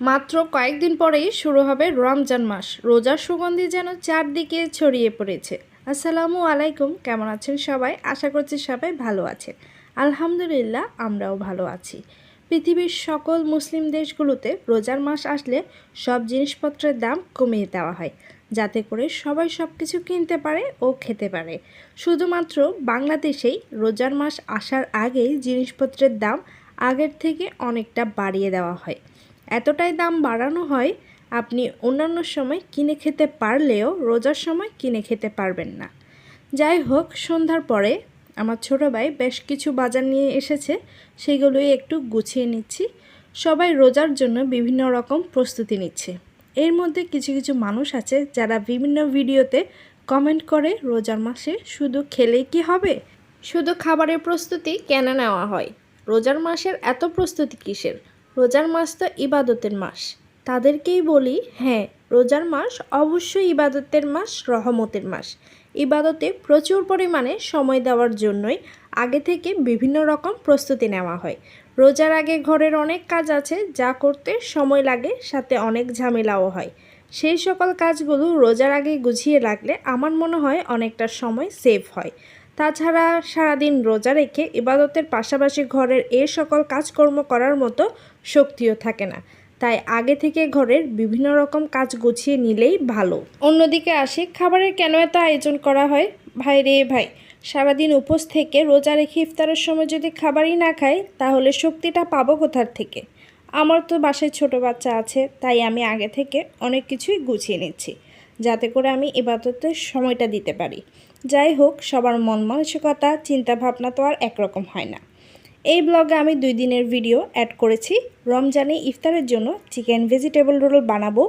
মাত্র কয়েকদিন পরেই শুরু হবে রমজান মাস। রোজার সুগন্ধি যেন চারদিকে ছড়িয়ে পড়েছে। আসসালামু আলাইকুম, কেমন আছেন সবাই? আশা করছি সবাই ভালো আছেন। আলহামদুলিল্লাহ, আমরাও ভালো আছি। পৃথিবীর সকল মুসলিম দেশগুলোতে রোজার মাস আসলে সব জিনিসপত্রের দাম কমিয়ে দেওয়া হয়, যাতে করে সবাই সব কিছু কিনতে পারে ও খেতে পারে। শুধুমাত্র বাংলাদেশেই রোজার মাস আসার আগেই জিনিসপত্রের দাম আগের থেকে অনেকটা বাড়িয়ে দেওয়া হয়। এতটাই দাম বাড়ানো হয়, আপনি অন্যান্য সময় কিনে খেতে পারলেও রোজার সময় কিনে খেতে পারবেন না। যাই হোক, সন্ধ্যার পরে আমার ছোটো ভাই বেশ কিছু বাজার নিয়ে এসেছে, সেগুলোই একটু গুছিয়ে নিচ্ছি। সবাই রোজার জন্য বিভিন্ন রকম প্রস্তুতি নিচ্ছে। এর মধ্যে কিছু কিছু মানুষ আছে যারা বিভিন্ন ভিডিওতে কমেন্ট করে, রোজার মাসে শুধু খেলেই কি হবে, শুধু খাবারের প্রস্তুতি কেন নেওয়া হয়, রোজার মাসের এত প্রস্তুতি কিসের? রোজার মাস তো ইবাদতের মাস। তাদেরকেই বলি, হ্যাঁ, রোজার মাস অবশ্যই ইবাদতের মাস, রহমতের মাস। ইবাদতে প্রচুর পরিমাণে সময় দেওয়ার জন্যই আগে থেকে বিভিন্ন রকম প্রস্তুতি নেওয়া হয়। রোজার আগে ঘরের অনেক কাজ আছে যা করতে সময় লাগে, সাথে অনেক ঝামেলাও হয়। সেই সকল কাজগুলো রোজার আগে গুছিয়ে রাখলে আমার মনে হয় অনেকটা সময় সেভ হয়। তাছাড়া সারাদিন রোজা রেখে ইবাদতের পাশাপাশি ঘরের এ সকল কাজকর্ম করার মতো শক্তিও থাকে না। তাই আগে থেকে ঘরের বিভিন্ন রকম কাজ গুছিয়ে নিলেই ভালো। অন্যদিকে আসি, খাবারের কেন এত আয়োজন করা হয়? ভাই রে ভাই, সারাদিন উপোস থেকে রোজা রেখে ইফতারের সময় যদি খাবারই না খাই, তাহলে শক্তিটা পাবো কোথার থেকে? আমার তো বাসায় ছোট বাচ্চা আছে, তাই আমি আগে থেকে অনেক কিছুই গুছিয়ে নিচ্ছি, যাতে করে আমি ইবাদতের সময়টা দিতে পারি। যাই হোক, সবার মন মানসিকতা চিন্তা ভাবনা তো আর একরকম হয় না। এই ব্লগে আমি 2 দিনের ভিডিও অ্যাড করেছি। রমজানে ইফতারের জন্য চিকেন ভেজিটেবল রোল বানাবো,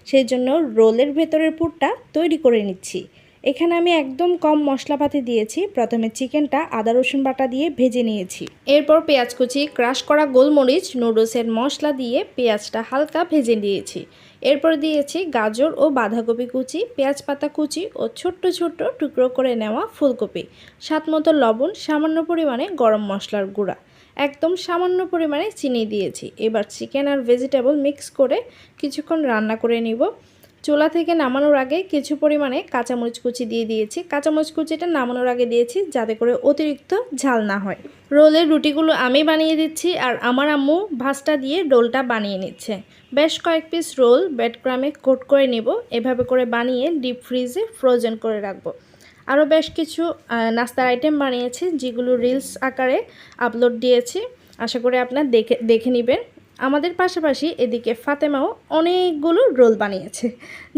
সেই জন্য রোলের ভেতরের পুরটা তৈরি করে নিচ্ছি। এখানে আমি একদম কম মশলাপাতি দিয়েছি। প্রথমে চিকেনটা আদা রসুন বাটা দিয়ে ভেজে নিয়েছি। এরপর পেঁয়াজ কুচি, ক্রাশ করা গোলমরিচ, নুডলসের মশলা দিয়ে পেঁয়াজটা হালকা ভেজে নিয়েছি। এরপর দিয়েছি গাজর ও বাঁধাকপি কুচি, পেঁয়াজ পাতা কুচি ও ছোট্ট ছোট্ট টুকরো করে নেওয়া ফুলকপি, স্বাদমতো লবণ, সামান্য পরিমাণে গরম মশলার গুঁড়া, একদম সামান্য পরিমাণে চিনি দিয়েছি। এবার চিকেন আর ভেজিটেবল মিক্স করে কিছুক্ষণ রান্না করে নিব। চুলা থেকে নামানোর আগে কিছু পরিমাণে কাঁচামরিচ কুচি দিয়ে দিয়েছি। কাঁচামরিচ কুচিটা নামানোর আগে দিয়েছি যাতে করে অতিরিক্ত ঝাল না হয়। রোলের রুটিগুলো আমি বানিয়ে দিচ্ছি, আর আমার আম্মু ভাজটা দিয়ে রোলটা বানিয়ে নিচ্ছে। বেশ কয়েক পিস রোল ব্রেডক্রামে কোট করে নিব। এভাবে করে বানিয়ে ডিপ ফ্রিজে ফ্রোজেন করে রাখবো। আরও বেশ কিছু নাস্তার আইটেম বানিয়েছি, যেগুলো রিলস আকারে আপলোড দিয়েছি। আশা করি আপনারা দেখে নেবেন। আমাদের পাশাপাশি এদিকে ফাতেমাও অনেকগুলো রোল বানিয়েছে,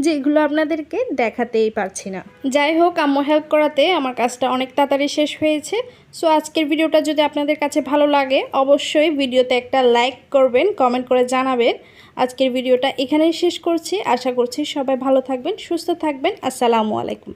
যেগুলো আপনাদেরকে দেখাতেই পারছি না। যাই হোক, আম্মু হেল্প করাতে আমার কাজটা অনেক তাড়াতাড়ি শেষ হয়েছে। সো আজকের ভিডিওটা যদি আপনাদের কাছে ভালো লাগে, অবশ্যই ভিডিওতে একটা লাইক করবেন, কমেন্ট করে জানাবেন। আজকের ভিডিওটা এখানেই শেষ করছি। আশা করছি সবাই ভালো থাকবেন, সুস্থ থাকবেন। আসসালামু আলাইকুম।